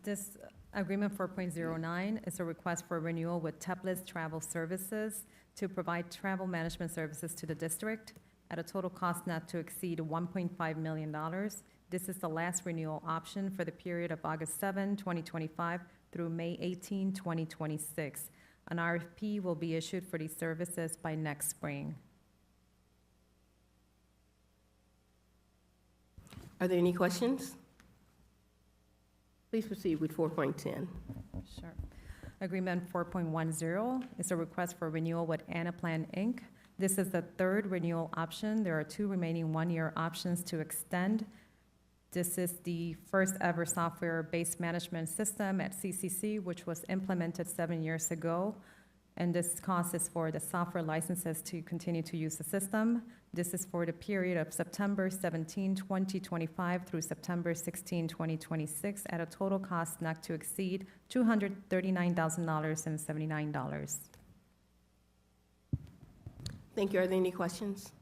[SPEAKER 12] This agreement 4.09 is a request for renewal with Teplis Travel Services to provide travel management services to the district at a total cost not to exceed $1.5 million. This is the last renewal option for the period of August 7, 2025 through May 18, 2026. An RFP will be issued for these services by next spring.
[SPEAKER 2] Are there any questions? Please proceed with 4.10.
[SPEAKER 12] Sure. Agreement 4.10 is a request for renewal with Anaplan, Inc. This is the third renewal option. There are 2 remaining one-year options to extend. This is the first ever software-based management system at CCC, which was implemented 7 years ago. And this cost is for the software licenses to continue to use the system. This is for the period of September 17, 2025 through September 16, 2026 at a total cost not to exceed $239,079.
[SPEAKER 2] Thank you. Are there any questions?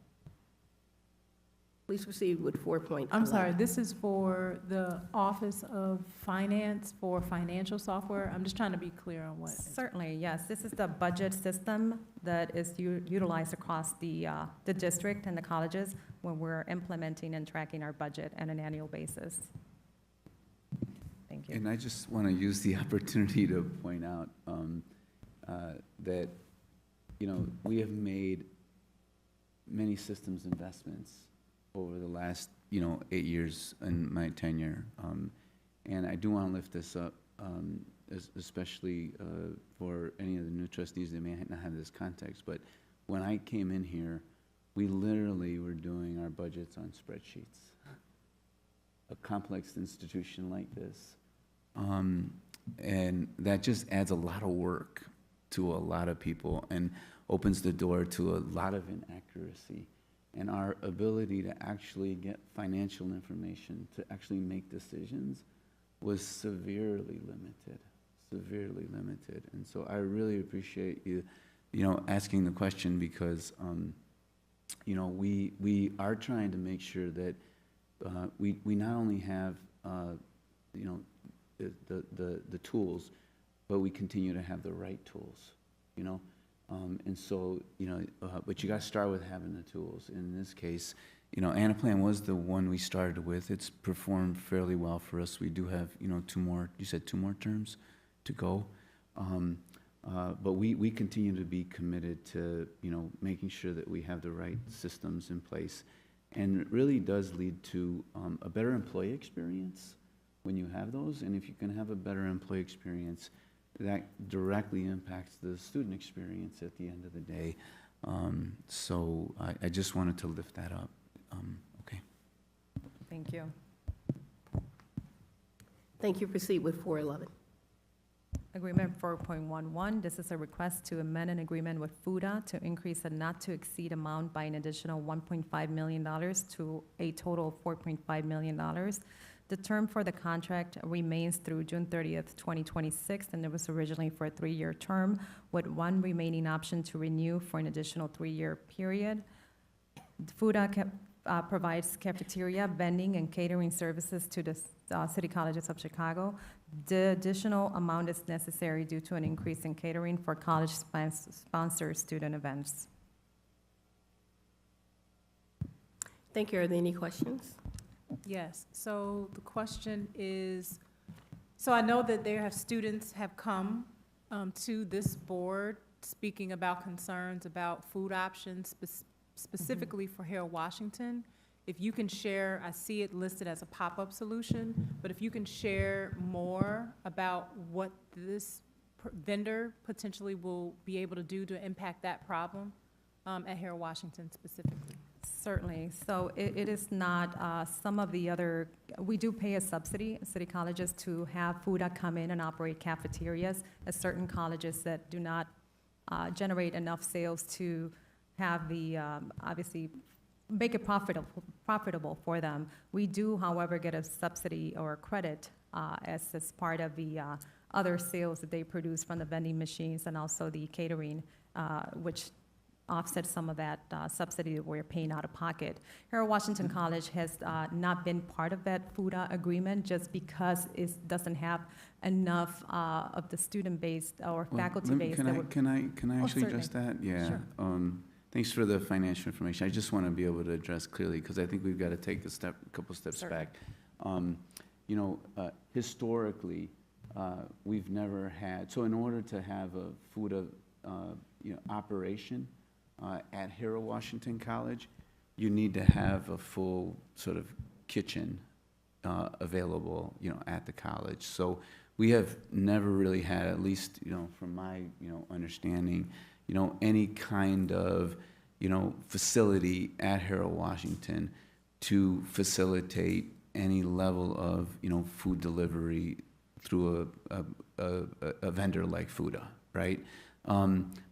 [SPEAKER 2] Please proceed with 4.11.
[SPEAKER 3] I'm sorry, this is for the Office of Finance for financial software? I'm just trying to be clear on what.
[SPEAKER 12] Certainly, yes. This is the budget system that is utilized across the district and the colleges when we're implementing and tracking our budget on an annual basis. Thank you.
[SPEAKER 5] And I just want to use the opportunity to point out that, we have made many systems investments over the last, 8 years in my tenure. And I do want to lift this up, especially for any of the new trustees that may not have this context. But when I came in here, we literally were doing our budgets on spreadsheets. A complex institution like this. And that just adds a lot of work to a lot of people and opens the door to a lot of inaccuracy. and our ability to actually get financial information to actually make decisions was severely limited. And so I really appreciate you, asking the question, because, we are trying to make sure that we not only have, the tools, but we continue to have the right tools, and so, but you got to start with having the tools. In this case, Anaplan was the one we started with. It's performed fairly well for us. We do have, 2 more, you said 2 more terms to go. But we continue to be committed to, making sure that we have the right systems in place. And it really does lead to a better employee experience when you have those. And if you can have a better employee experience, that directly impacts the student experience at the end of the day. So I just wanted to lift that up. Okay.
[SPEAKER 12] Thank you.
[SPEAKER 2] Thank you. Proceed with 411.
[SPEAKER 12] Agreement 4.11, this is a request to amend an agreement with FUDA to increase the not-to-exceed amount by an additional $1.5 million to a total of $4.5 million. The term for the contract remains through June 30th, 2026, and it was originally for a 3-year term, with 1 remaining option to renew for an additional 3-year period. FUDA provides cafeteria, vending, and catering services to the City Colleges of Chicago. The additional amount is necessary due to an increase in catering for college-sponsored student events.
[SPEAKER 2] Thank you. Are there any questions?
[SPEAKER 3] Yes, so the question is, so I know that students have come to this board speaking about concerns about food options specifically for Harold Washington. If you can share, I see it listed as a pop-up solution, but if you can share more about what this vendor potentially will be able to do to impact that problem at Harold Washington specifically.
[SPEAKER 12] Certainly. So it is not some of the other, we do pay a subsidy, city colleges, to have FUDA come in and operate cafeterias at certain colleges that do not generate enough sales to have the, obviously, make it profitable for them. We do, however, get a subsidy or a credit as part of the other sales that they produce from the vending machines and also the catering, which offset some of that subsidy that we're paying out of pocket. Harold Washington College has not been part of that FUDA agreement just because it doesn't have enough of the student base or faculty base.
[SPEAKER 5] Can I actually
[SPEAKER 12] certainly.
[SPEAKER 5] address that? Yeah.
[SPEAKER 12] Sure.
[SPEAKER 5] Thanks for the financial information. I just want to be able to address clearly, because I think we've got to take a couple steps
[SPEAKER 12] Certainly.
[SPEAKER 5] back. Historically, we've never had, so in order to have a FUDA operation at Harold Washington College, you need to have a full sort of kitchen available, at the college. So we have never really had, at least, from my, understanding, any kind of, facility at Harold Washington to facilitate any level of, food delivery through a vendor like FUDA, right?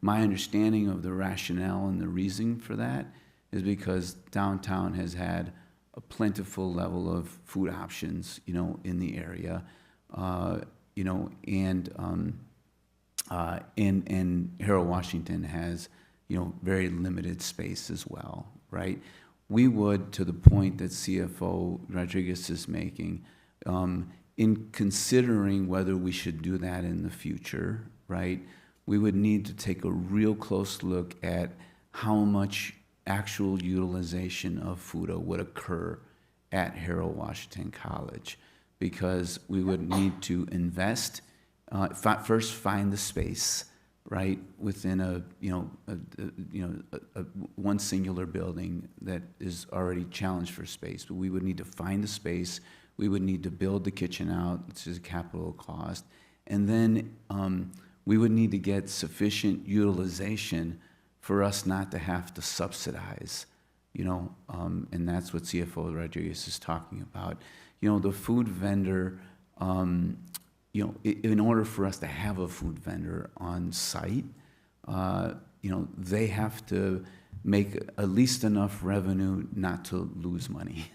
[SPEAKER 5] My understanding of the rationale and the reason for that is because downtown has had a plentiful level of food options, in the area, and Harold Washington has, very limited space as well, right? We would, to the point that CFO Rodriguez is making, in considering whether we should do that in the future, right, we would need to take a real close look at how much actual utilization of FUDA would occur at Harold Washington College, because we would need to invest, first find the space, right, within a one singular building that is already challenged for space. But we would need to find the space, we would need to build the kitchen out, which is a capital cost, and then we would need to get sufficient utilization for us not to have to subsidize, and that's what CFO Rodriguez is talking about. The food vendor, in order for us to have a food vendor on site, they have to make at least enough revenue not to lose money.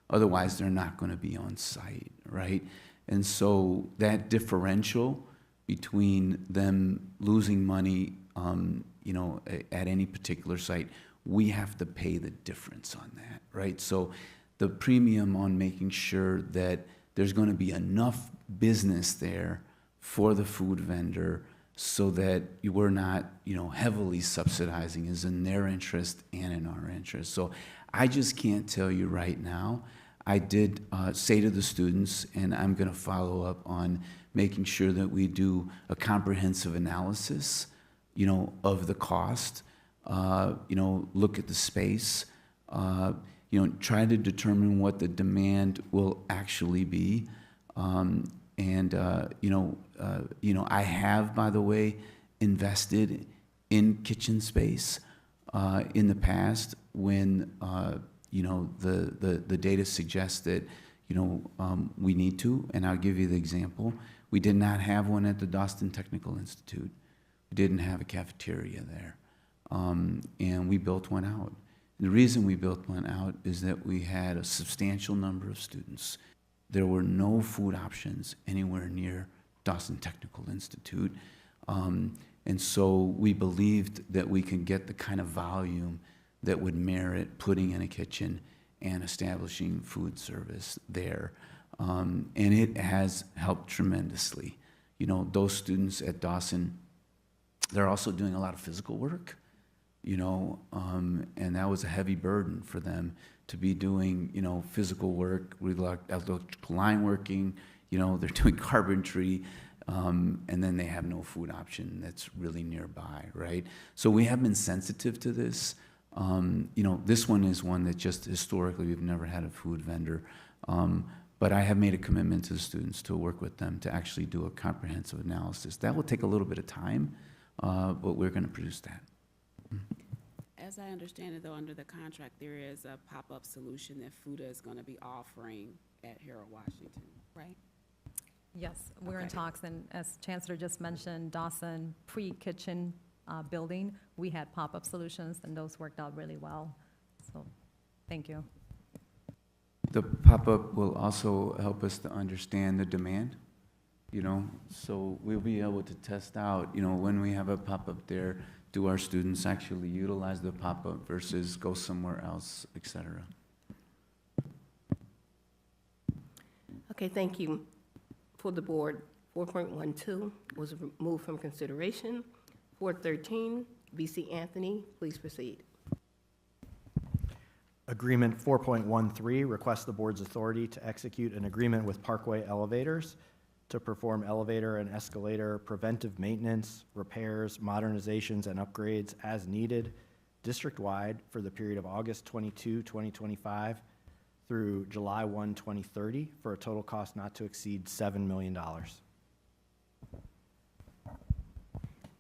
[SPEAKER 5] Otherwise, they're not going to be on site, right? And so that differential between them losing money, at any particular site, we have to pay the difference on that, right? So the premium on making sure that there's going to be enough business there for the food vendor so that we're not, heavily subsidizing is in their interest and in our interest. So I just can't tell you right now. I did say to the students, and I'm going to follow up on making sure that we do a comprehensive analysis, of the cost, look at the space, try to determine what the demand will actually be. I have, by the way, invested in kitchen space in the past when, the data suggests that, we need to, and I'll give you the example. We did not have one at the Dawson Technical Institute. We didn't have a cafeteria there, and we built one out. The reason we built one out is that we had a substantial number of students. There were no food options anywhere near Dawson Technical Institute, and so we believed that we could get the kind of volume that would merit putting in a kitchen and establishing food service there. And it has helped tremendously. Those students at Dawson, they're also doing a lot of physical work, and that was a heavy burden for them to be doing, physical work, electrical line working, they're doing carpentry, and then they have no food option that's really nearby, right? So we have been sensitive to this. This one is one that just historically we've never had a food vendor. But I have made a commitment to the students to work with them to actually do a comprehensive analysis. That will take a little bit of time, but we're going to produce that.
[SPEAKER 14] As I understand it, though, under the contract, there is a pop-up solution that FUTA is going to be offering at Harold Washington, right?
[SPEAKER 12] Yes, we're in
[SPEAKER 14] Okay.
[SPEAKER 12] talks, and as Chancellor just mentioned, Dawson pre-kitchen building, we had pop-up solutions, and those worked out really well. So, thank you.
[SPEAKER 5] The pop-up will also help us to understand the demand, so we'll be able to test out, when we have a pop-up there, do our students actually utilize the pop-up versus go somewhere else, et cetera.
[SPEAKER 2] Okay, thank you. For the board, 4.12 was removed from consideration. 413, BC Anthony, please proceed.
[SPEAKER 9] Agreement 4.13 requests the board's authority to execute an agreement with Parkway Elevators to perform elevator and escalator preventive maintenance, repairs, modernizations, and upgrades as needed district-wide for the period of August 22, 2025 through July 1, 2030 for a total cost not to exceed $7 million.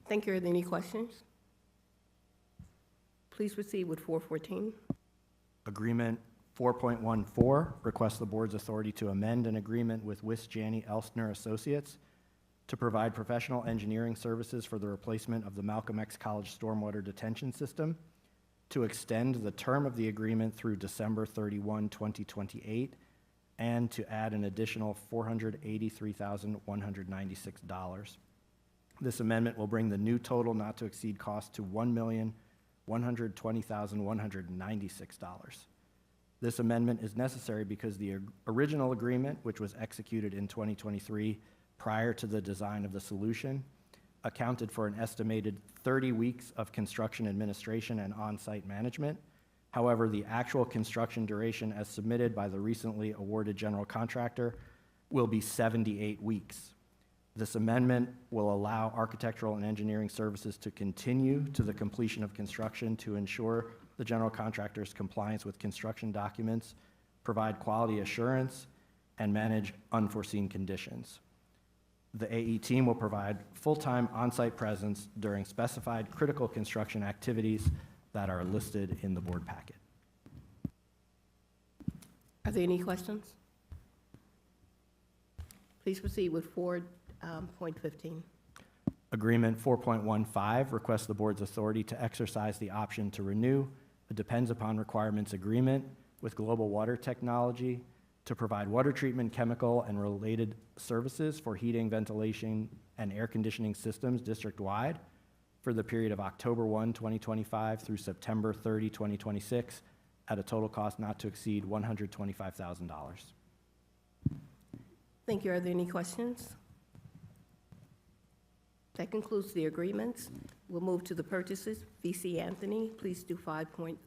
[SPEAKER 2] Thank you. Are there any questions? Please proceed with 414.
[SPEAKER 9] Agreement 4.14 requests the board's authority to amend an agreement with Wisjani Elstner Associates to provide professional engineering services for the replacement of the Malcolm X College stormwater detention system, to extend the term of the agreement through December 31, 2028, and to add an additional $483,196. This amendment will bring the new total not to exceed cost to $1,120,196. This amendment is necessary because the original agreement, which was executed in 2023 prior to the design of the solution, accounted for an estimated 30 weeks of construction administration and on-site management. However, the actual construction duration as submitted by the recently awarded general contractor will be 78 weeks. This amendment will allow architectural and engineering services to continue to the completion of construction to ensure the general contractor's compliance with construction documents, provide quality assurance, and manage unforeseen conditions. The AE team will provide full-time on-site presence during specified critical construction activities that are listed in the board packet.
[SPEAKER 2] Are there any questions? Please proceed with 4.15.
[SPEAKER 9] Agreement 4.15 requests the board's authority to exercise the option to renew a depends upon requirements agreement with Global Water Technology to provide water treatment, chemical, and related services for heating, ventilation, and air conditioning systems district-wide for the period of October 1, 2025 through September 30, 2026, at a total cost not to exceed $125,000.
[SPEAKER 2] Thank you. Are there any questions? That concludes the agreements. We'll move to the purchases. VC Anthony, please do 5.00.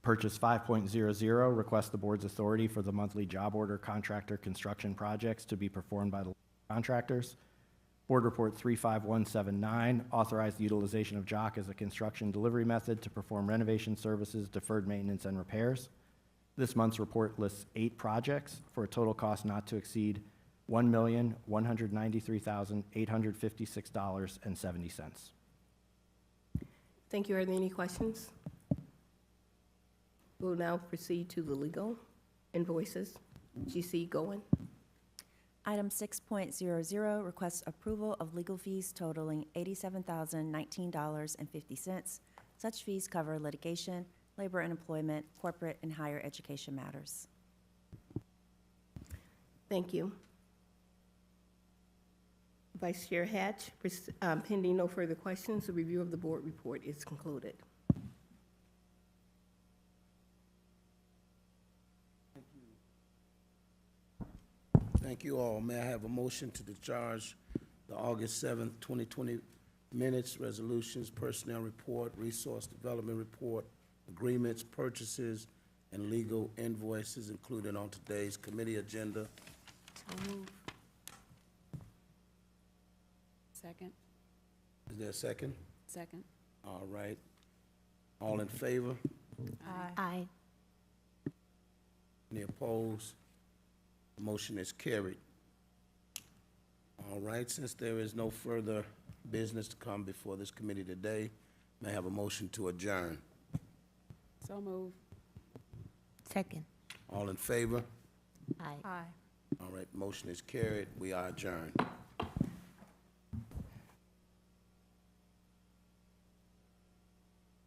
[SPEAKER 9] Purchase 5.00 requests the board's authority for the monthly job order contractor construction projects to be performed by the contractors. Board Report 35179 authorized the utilization of JOC as a construction delivery method to perform renovation services, deferred maintenance, and repairs. This month's report lists 8 projects for a total cost not to exceed $1,193,856.70.
[SPEAKER 2] Thank you. Are there any questions? We'll now proceed to the legal invoices. GC Goen.
[SPEAKER 18] Item 6.00 requests approval of legal fees totaling $87,019.50. Such fees cover litigation, labor and employment, corporate, and higher education matters.
[SPEAKER 2] Thank you. Vice Chair Hatch, pending no further questions, the review of the board report is concluded.
[SPEAKER 1] Thank you all. May I have a motion to discharge the August 7th, 2020 minutes, resolutions, personnel report, resource development report, agreements, purchases, and legal invoices included on today's committee agenda?
[SPEAKER 14] So move. Second.
[SPEAKER 1] Is there a second?
[SPEAKER 14] Second.
[SPEAKER 1] All right. All in favor?
[SPEAKER 18] Aye.
[SPEAKER 1] Any opposed? Motion is carried. All right, since there is no further business to come before this committee today, may I have a motion to adjourn?
[SPEAKER 14] So move.
[SPEAKER 18] Second.
[SPEAKER 1] All in favor?
[SPEAKER 18] Aye.
[SPEAKER 3] Aye.
[SPEAKER 1] All right, motion is carried. We are adjourned.